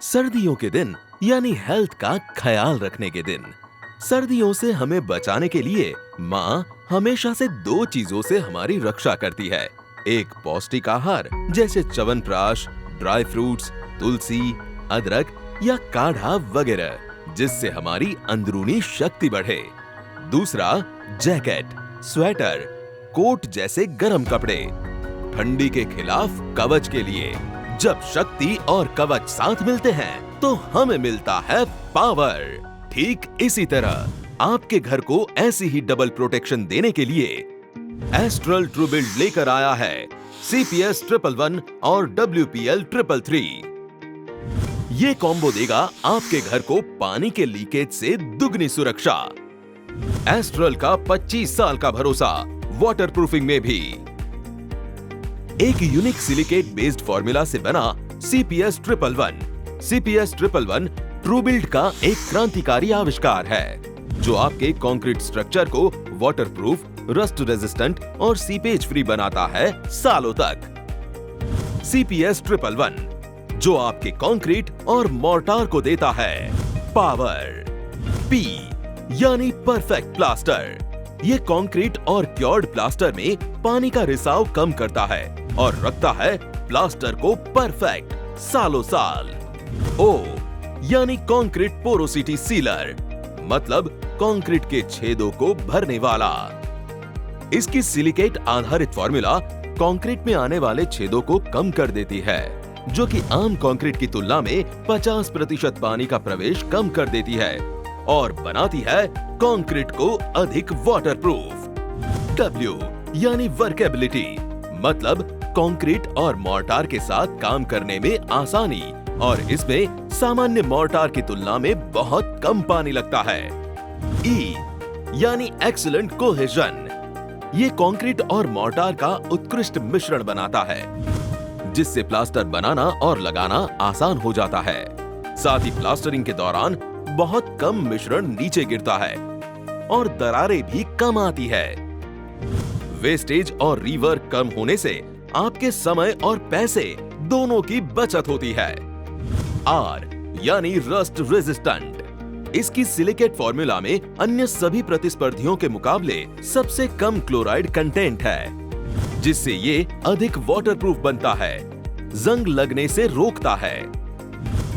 सर्दियों के दिन यानी हेल्थ का ख्याल रखने के दिन। सर्दियों से हमें बचाने के लिए माँ हमेशा से दो चीजों से हमारी रक्षा करती है। एक पौष्टिक आहार जैसे च्यवनप्राश, ड्राई फ्रूट्स, तुलसी, अदरक या काढ़ा वगैरह, जिससे हमारी अंदरूनी शक्ति बढ़े। दूसरा जैकेट, स्वेटर, कोट जैसे गर्म कपड़े, ठंडी के खिलाफ कवच के लिए। जब शक्ति और कवच साथ मिलते हैं तो हमें मिलता है पावर। ठीक इसी तरह आपके घर को ऐसी ही डबल प्रोटेक्शन देने के लिए एस्ट्रल ट्रूबिल्ड लेकर आया है CPS 111 और WPL 333। ये कॉम्बो देगा आपके घर को पानी के लीकेज से दुगनी सुरक्षा। एस्ट्रल का 25 साल का भरोसा वाटरप्रूफिंग में भी। एक यूनिक सिलिकेट बेस्ड फॉर्मूला से बना CPS 111। CPS 111 ट्रूबिल्ड का एक क्रांतिकारी आविष्कार है जो आपके कंक्रीट स्ट्रक्चर को वाटरप्रूफ, रस्ट रेजिस्टेंट और सीपेज फ्री बनाता है सालों तक। CPS 111 जो आपके कंक्रीट और मोर्टार को देता है पावर। P यानी परफेक्ट प्लास्टर। ये कंक्रीट और क्योर्ड प्लास्टर में पानी का रिसाव कम करता है और रखता है प्लास्टर को परफेक्ट सालों साल। O यानी कंक्रीट पोरोसिटी सीलर, मतलब कंक्रीट के छेदों को भरने वाला। इसकी सिलिकेट आधारित फॉर्मूला कंक्रीट में आने वाले छेदों को कम कर देती है, जो कि आम कंक्रीट की तुलना में 50% पानी का प्रवेश कम कर देती है और बनाती है कंक्रीट को अधिक वाटरप्रूफ। W यानी वर्केबिलिटी, मतलब कंक्रीट और मोर्टार के साथ काम करने में आसानी और इसमें सामान्य मोर्टार की तुलना में बहुत कम पानी लगता है। E यानी एक्सीलेंट कोहेजन। ये कंक्रीट और मोर्टार का उत्कृष्ट मिश्रण बनाता है जिससे प्लास्टर बनाना और लगाना आसान हो जाता है। साथ ही प्लास्टरिंग के दौरान बहुत कम मिश्रण नीचे गिरता है और दरारें भी कम आती है। वेस्टेज और रीवर्क कम होने से आपके समय और पैसे दोनों की बचत होती है। R यानी रस्ट रेजिस्टेंट। इसकी सिलिकेट फॉर्मूला में अन्य सभी प्रतिस्पर्धियों के मुकाबले सबसे कम क्लोराइड कंटेंट है, जिससे ये अधिक वाटरप्रूफ बनता है, जंग लगने से रोकता है।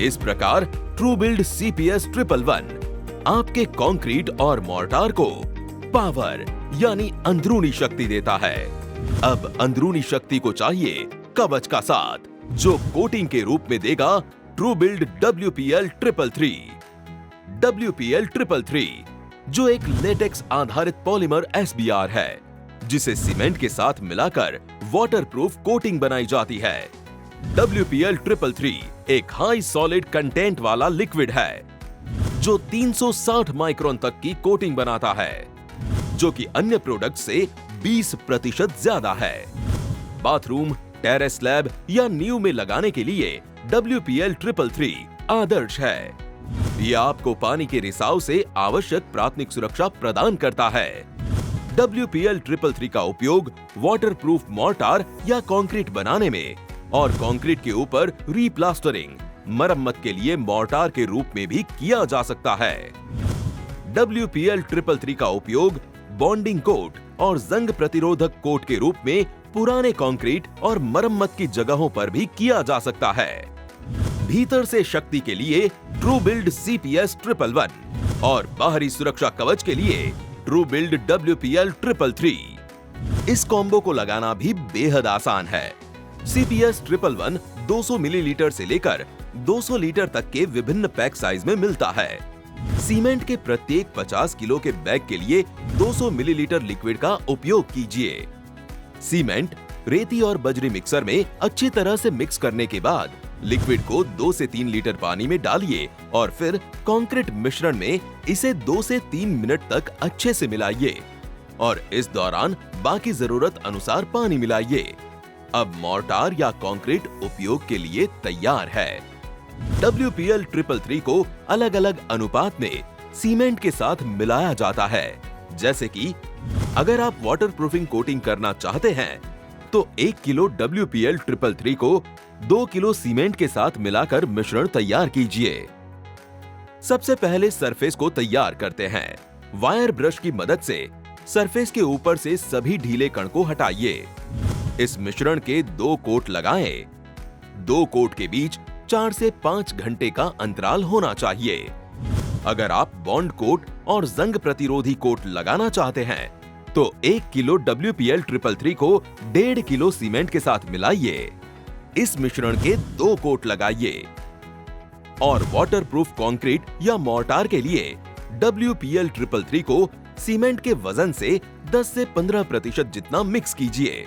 इस प्रकार ट्रूबिल्ड CPS 111 आपके कंक्रीट और मोर्टार को पावर यानी अंदरूनी शक्ति देता है। अब अंदरूनी शक्ति को चाहिए कवच का साथ, जो कोटिंग के रूप में देगा ट्रूबिल्ड WPL 333। WPL 333 जो एक लेटेक्स आधारित पॉलीमर SBR है, जिसे सीमेंट के साथ मिलाकर वाटरप्रूफ कोटिंग बनाई जाती है। WPL 333 एक हाई सॉलिड कंटेंट वाला लिक्विड है जो 360 माइक्रोन तक की कोटिंग बनाता है, जो कि अन्य प्रोडक्ट से 20% ज्यादा है। बाथरूम, टेरेस स्लैब या नींव में लगाने के लिए WPL 333 आदर्श है। यह आपको पानी के रिसाव से आवश्यक प्राथमिक सुरक्षा प्रदान करता है। WPL 333 का उपयोग वाटरप्रूफ मोर्टार या कंक्रीट बनाने में और कंक्रीट के ऊपर रीप्लास्टरिंग, मरम्मत के लिए मोर्टार के रूप में भी किया जा सकता है। WPL 333 का उपयोग बॉन्डिंग कोट और जंग प्रतिरोधक कोट के रूप में पुराने कंक्रीट और मरम्मत की जगहों पर भी किया जा सकता है। भीतर से शक्ति के लिए ट्रूबिल्ड CPS 111 और बाहरी सुरक्षा कवच के लिए ट्रूबिल्ड WPL 333। इस कॉम्बो को लगाना भी बेहद आसान है। CPS 111 200 मिलीलीटर से लेकर 200 लीटर तक के विभिन्न पैक साइज में मिलता है। सीमेंट के प्रत्येक 50 किलो के बैग के लिए 200 मिलीलीटर लिक्विड का उपयोग कीजिए। सीमेंट, रेती और बजरी मिक्सर में अच्छी तरह से मिक्स करने के बाद लिक्विड को 2 से 3 लीटर पानी में डालिए और फिर कंक्रीट मिश्रण में इसे 2 से 3 मिनट तक अच्छे से मिलाइए और इस दौरान बाकी जरूरत अनुसार पानी मिलाइए। अब मोर्टार या कंक्रीट उपयोग के लिए तैयार है। WPL 333 को अलग अलग अनुपात में सीमेंट के साथ मिलाया जाता है, जैसे कि अगर आप वाटरप्रूफिंग कोटिंग करना चाहते हैं तो 1 किलो WPL 333 को 2 किलो सीमेंट के साथ मिलाकर मिश्रण तैयार कीजिए। सबसे पहले सरफेस को तैयार करते हैं। वायर ब्रश की मदद से सरफेस के ऊपर से सभी ढीले कण को हटाइए। इस मिश्रण के 2 कोट लगाएं। 2 कोट के बीच 4 से 5 घंटे का अंतराल होना चाहिए। अगर आप बॉन्ड कोट और जंग प्रतिरोधी कोट लगाना चाहते हैं तो 1 किलो WPL333 को 1.5 किलो सीमेंट के साथ मिलाइए। इस मिश्रण के 2 कोट लगाइए और वाटरप्रूफ कंक्रीट या मोर्टार के लिए WPL333 को सीमेंट के वजन से 10 से 15% जितना मिक्स कीजिए।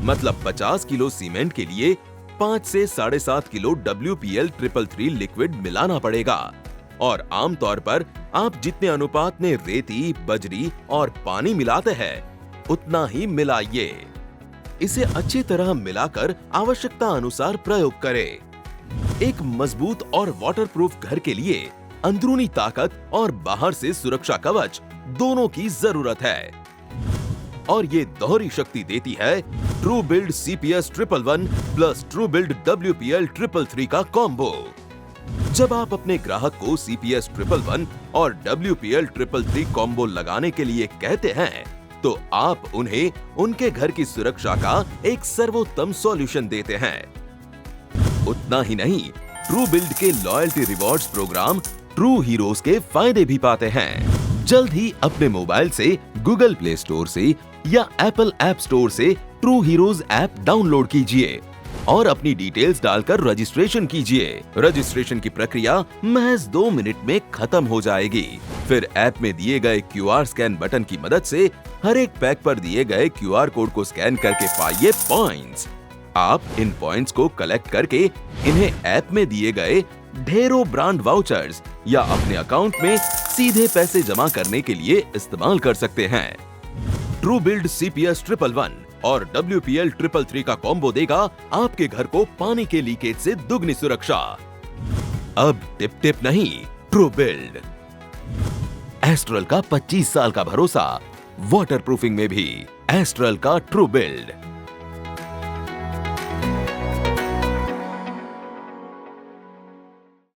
मतलब 50 किलो सीमेंट के लिए 5 से 7.5 किलो WPL333 लिक्विड मिलाना पड़ेगा और आमतौर पर आप जितने अनुपात में रेती, बजरी और पानी मिलाते हैं उतना ही मिलाइए। इसे अच्छी तरह मिलाकर आवश्यकता अनुसार प्रयोग करें। एक मजबूत और वाटरप्रूफ घर के लिए अंदरूनी ताकत और बाहर से सुरक्षा कवच दोनों की जरूरत है और ये दोहरी शक्ति देती है true build CPS 111 plus true build WPL333 का कॉम्बो। जब आप अपने ग्राहक को CPS 111 और WPL333 कॉम्बो लगाने के लिए कहते हैं तो आप उन्हें उनके घर की सुरक्षा का एक सर्वोत्तम सॉल्यूशन देते हैं। उतना ही नहीं, ट्रू बिल्ड के loyalty rewards program true heroes के फायदे भी पाते हैं। जल्द ही अपने मोबाइल से गूगल प्ले स्टोर से या एप्पल ऐप स्टोर से ट्रू हीरोज ऐप डाउनलोड कीजिए और अपनी डिटेल्स डालकर रजिस्ट्रेशन कीजिए। रजिस्ट्रेशन की प्रक्रिया महज 2 मिनट में खत्म हो जाएगी। फिर ऐप में दिए गए QR स्कैन बटन की मदद से हर एक पैक पर दिए गए QR कोड को स्कैन करके पाइए पॉइंट्स। आप इन पॉइंट्स को कलेक्ट करके इन्हें ऐप में दिए गए ढेरों ब्रांड वाउचर्स या अपने अकाउंट में सीधे पैसे जमा करने के लिए इस्तेमाल कर सकते हैं। ट्रू बिल्ड CPS 111 और WPL333 का कॉम्बो देगा आपके घर को पानी के लीकेज से दुगनी सुरक्षा। अब टिप टिप नहीं, ट्रू बिल्ड। एस्ट्रल का 25 साल का भरोसा, वाटरप्रूफिंग में भी एस्ट्रल का ट्रू बिल्ड।